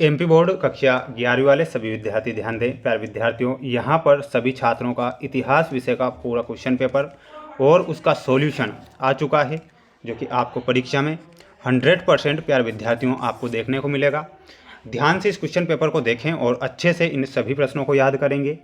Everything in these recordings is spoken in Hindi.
एमपी बोर्ड कक्षा 11वीं वाले सभी विद्यार्थी ध्यान दें। प्यारे विद्यार्थियों, यहाँ पर सभी छात्रों का इतिहास विषय का पूरा क्वेश्चन पेपर और उसका सॉल्यूशन आ चुका है, जो कि आपको परीक्षा में 100% प्यारे विद्यार्थियों आपको देखने को मिलेगा। ध्यान से इस क्वेश्चन पेपर को देखें और अच्छे से इन सभी प्रश्नों को याद करेंगे।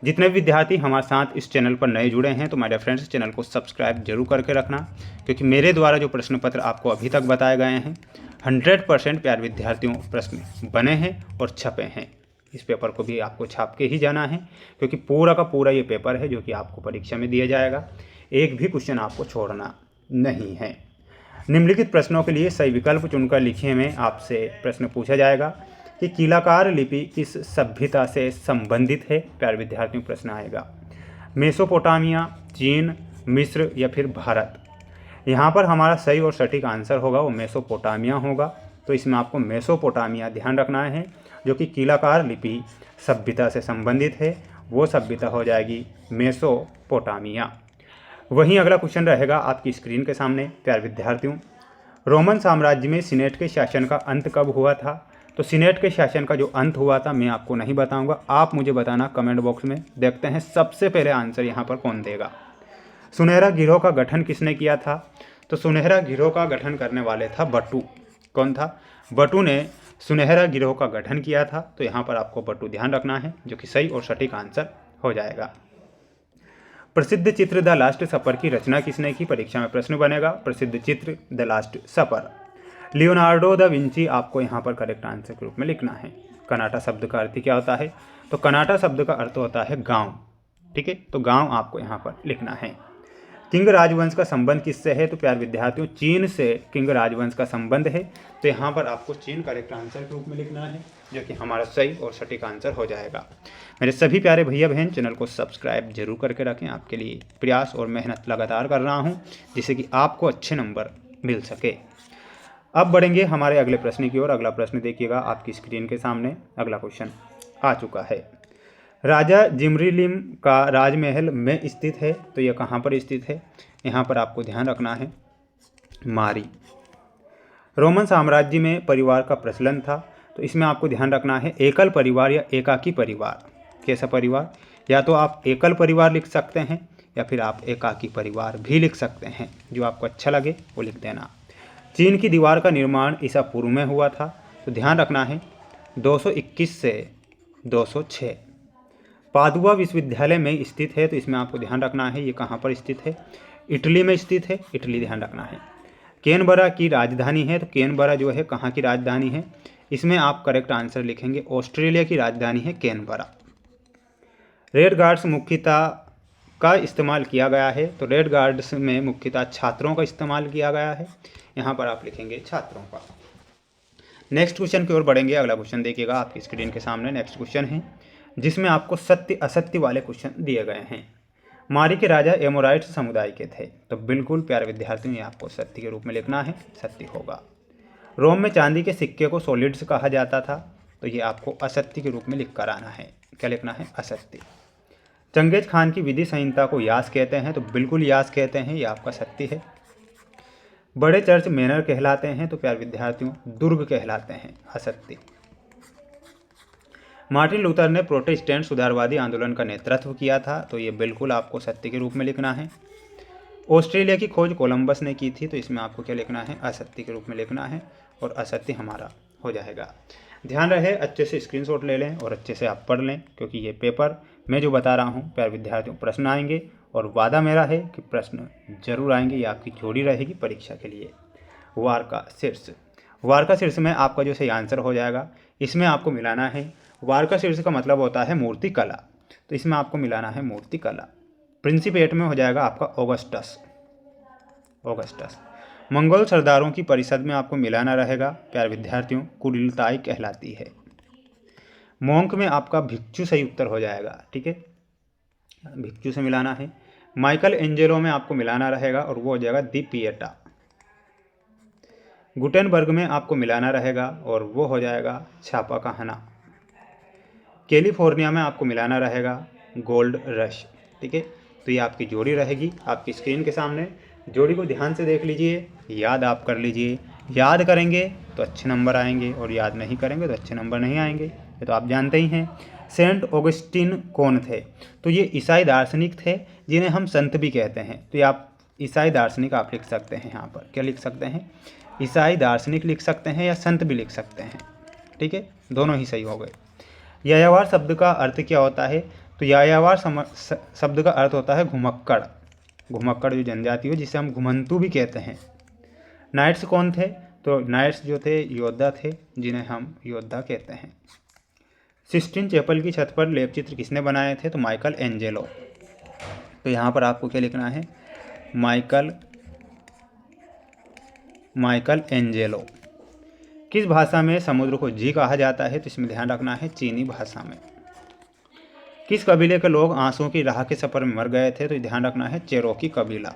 जितने विद्यार्थी हमारे साथ इस चैनल पर नए जुड़े हैं तो माय डियर फ्रेंड्स, चैनल को सब्सक्राइब जरूर करके रखना, क्योंकि मेरे द्वारा जो प्रश्न पत्र आपको अभी तक बताए गए हैं 100% प्यारे विद्यार्थियों प्रश्न बने हैं और छपे हैं। इस पेपर को भी आपको छाप के ही जाना है, क्योंकि पूरा का पूरा ये पेपर है जो कि आपको परीक्षा में दिया जाएगा। एक भी क्वेश्चन आपको छोड़ना नहीं है। निम्नलिखित प्रश्नों के लिए सही विकल्प चुनकर लिखिए में आपसे प्रश्न पूछा जाएगा कि कीलाकार लिपि किस सभ्यता से संबंधित है। प्यारे विद्यार्थियों प्रश्न आएगा मेसोपोटामिया, चीन, मिस्र या फिर भारत। यहाँ पर हमारा सही और सटीक आंसर होगा वो मेसोपोटामिया होगा। तो इसमें आपको मेसोपोटामिया ध्यान रखना है, जो कि कीलाकार लिपि सभ्यता से संबंधित है। वो सभ्यता हो जाएगी मेसोपोटामिया। वहीं अगला क्वेश्चन रहेगा आपकी स्क्रीन के सामने। प्यारे विद्यार्थियों, रोमन साम्राज्य में सीनेट के शासन का अंत कब हुआ था? तो सीनेट के शासन का जो अंत हुआ था मैं आपको नहीं बताऊंगा, आप मुझे बताना कमेंट बॉक्स में। देखते हैं सबसे पहले आंसर यहाँ पर कौन देगा। सुनहरा गिरोह का गठन किसने किया था? तो सुनहरा गिरोह का गठन करने वाले था बटू। कौन था? बटू ने सुनहरा गिरोह का गठन किया था। तो यहाँ पर आपको बटू ध्यान रखना है, जो कि सही और सटीक आंसर हो जाएगा। प्रसिद्ध चित्र द लास्ट सपर की रचना किसने की? परीक्षा में प्रश्न बनेगा प्रसिद्ध चित्र the last supper. Leonardo da Vinci आपको यहाँ पर करेक्ट आंसर के रूप में लिखना है। कनाटा शब्द का अर्थ क्या होता है? तो कनाटा शब्द का अर्थ होता है गांव। ठीक है, तो गांव आपको यहाँ पर लिखना है। किंग राजवंश का संबंध किससे है? तो प्यारे विद्यार्थियों, चीन से किंग राजवंश का संबंध है। तो यहाँ पर आपको चीन करेक्ट आंसर के रूप में लिखना है, जो कि हमारा सही और सटीक आंसर हो जाएगा। मेरे सभी प्यारे भैया बहन, चैनल को सब्सक्राइब जरूर करके रखें। आपके लिए प्रयास और मेहनत लगातार कर रहा हूँ, जिससे कि आपको अच्छे नंबर मिल सके। अब बढ़ेंगे हमारे अगले प्रश्न की ओर। अगला प्रश्न देखिएगा आपकी स्क्रीन के सामने। अगला क्वेश्चन आ चुका है। राजा जिमरीलिम का राजमहल में स्थित है। तो यह कहाँ पर स्थित है? यहाँ पर आपको ध्यान रखना है मारी। रोमन साम्राज्य में परिवार का प्रचलन था। तो इसमें आपको ध्यान रखना है एकल परिवार या एकाकी परिवार। कैसा परिवार? या तो आप एकल परिवार लिख सकते हैं या फिर आप एकाकी परिवार भी लिख सकते हैं, जो आपको अच्छा लगे वो लिख देना। चीन की दीवार का निर्माण ईसा पूर्व में हुआ था। तो ध्यान रखना है 221 से 206। पादुआ विश्वविद्यालय में स्थित है। तो इसमें आपको ध्यान रखना है ये कहाँ पर स्थित है? इटली में स्थित है। इटली ध्यान रखना है। कैनबरा की राजधानी है। तो कैनबरा जो है कहाँ की राजधानी है? इसमें आप करेक्ट आंसर लिखेंगे ऑस्ट्रेलिया की राजधानी है कैनबरा। रेड गार्ड्स मुख्यतः का इस्तेमाल किया गया है। तो रेड गार्ड्स में मुख्यतः छात्रों का इस्तेमाल किया गया है। यहाँ पर आप लिखेंगे छात्रों का। नेक्स्ट क्वेश्चन की ओर बढ़ेंगे। अगला क्वेश्चन देखिएगा आपकी स्क्रीन के सामने। नेक्स्ट क्वेश्चन है जिसमें आपको सत्य असत्य वाले क्वेश्चन दिए गए हैं। मारी के राजा एमोराइट्स समुदाय के थे। तो बिल्कुल प्यारे विद्यार्थियों, ये आपको सत्य के रूप में लिखना है, सत्य होगा। रोम में चांदी के सिक्के को सॉलिड्स कहा जाता था। तो ये आपको असत्य के रूप में लिख कर आना है। क्या लिखना है? असत्य। चंगेज खान की विधि संहिता को यास कहते हैं। तो बिल्कुल यास कहते हैं, ये आपका सत्य है। बड़े चर्च मैनर कहलाते हैं। तो प्यारे विद्यार्थियों दुर्ग कहलाते हैं, असत्य। मार्टिन लूथर ने प्रोटेस्टेंट सुधारवादी आंदोलन का नेतृत्व किया था। तो ये बिल्कुल आपको सत्य के रूप में लिखना है। ऑस्ट्रेलिया की खोज कोलंबस ने की थी। तो इसमें आपको क्या लिखना है? असत्य के रूप में लिखना है, और असत्य हमारा हो जाएगा। ध्यान रहे अच्छे से स्क्रीनशॉट ले लें और अच्छे से आप पढ़ लें, क्योंकि ये पेपर मैं जो बता रहा हूँ प्यारे विद्यार्थियों प्रश्न आएंगे, और वादा मेरा है कि प्रश्न जरूर आएंगे। ये आपकी जोड़ी रहेगी परीक्षा के लिए। वार का शीर्ष। वार का शीर्ष में आपका जो सही आंसर हो जाएगा, इसमें आपको मिलाना है। वार का शीर्ष का मतलब होता है मूर्ति कला। तो इसमें आपको मिलाना है मूर्ति कला। प्रिंसिपेट में हो जाएगा आपका ऑगस्टस। ऑगस्टस। मंगोल सरदारों की परिषद में आपको मिलाना रहेगा प्यारे विद्यार्थियों, कुरिलताई कहलाती है। मोंक में आपका भिक्षु सही उत्तर हो जाएगा। ठीक है, भिक्षु से मिलाना है। माइकल एंजेलो में आपको मिलाना रहेगा, और वो हो जाएगा दी पिएटा। गुटेनबर्ग में आपको मिलाना रहेगा, और वो हो जाएगा छापा कहना। कैलिफोर्निया में आपको मिलाना रहेगा गोल्ड रश। ठीक है, तो ये आपकी जोड़ी रहेगी आपकी स्क्रीन के सामने। जोड़ी को ध्यान से देख लीजिए, याद आप कर लीजिए। याद करेंगे तो अच्छे नंबर आएंगे, और याद नहीं करेंगे तो अच्छे नंबर नहीं आएंगे, ये तो आप जानते ही हैं। सेंट ऑगस्टीन कौन थे? तो ये ईसाई दार्शनिक थे जिन्हें हम संत भी कहते हैं। तो ये आप ईसाई दार्शनिक आप लिख सकते हैं यहाँ पर। क्या लिख सकते हैं? ईसाई दार्शनिक लिख सकते हैं या संत भी लिख सकते हैं, ठीक है, दोनों ही सही हो गए। यायावर शब्द का अर्थ क्या होता है? तो यायावर शब्द का अर्थ होता है घुमक्कड़। घुमक्कड़ जो जनजाति हो, जिसे हम घुमंतू भी कहते हैं। नाइट्स कौन थे? तो नाइट्स जो थे योद्धा थे, जिन्हें हम योद्धा कहते हैं। सिस्टीन चैपल की छत पर लेप चित्र किसने बनाए थे? तो माइकल एंजेलो। तो यहाँ पर आपको क्या लिखना है? Michael Angelo. किस भाषा में समुद्र को जी कहा जाता है? तो इसमें ध्यान रखना है, चीनी भाषा में। किस कबीले के लोग आंसुओं की राह के सफर में मर गए थे? तो ध्यान रखना है, चेरोकी कबीला।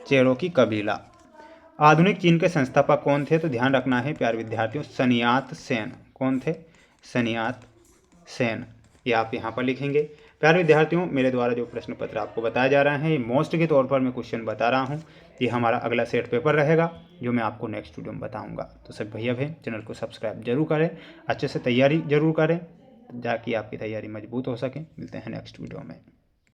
चेरोकी कबीला। आधुनिक चीन के संस्थापक कौन थे? तो ध्यान रखना है प्यारे विद्यार्थियों, सनियात सेन। कौन थे? सनियात सेन। ये आप यहाँ पर लिखेंगे। प्यारे विद्यार्थियों, मेरे द्वारा जो प्रश्न पत्र आपको बताया जा रहा है, ये मोस्ट के तौर पर मैं क्वेश्चन बता रहा हूँ। ये हमारा अगला सेट पेपर रहेगा, जो मैं आपको नेक्स्ट वीडियो में बताऊँगा। तो सब भैया बहन चैनल को सब्सक्राइब जरूर करें, अच्छे से तैयारी जरूर करें, ताकि आपकी तैयारी मजबूत हो सके। मिलते हैं नेक्स्ट वीडियो में।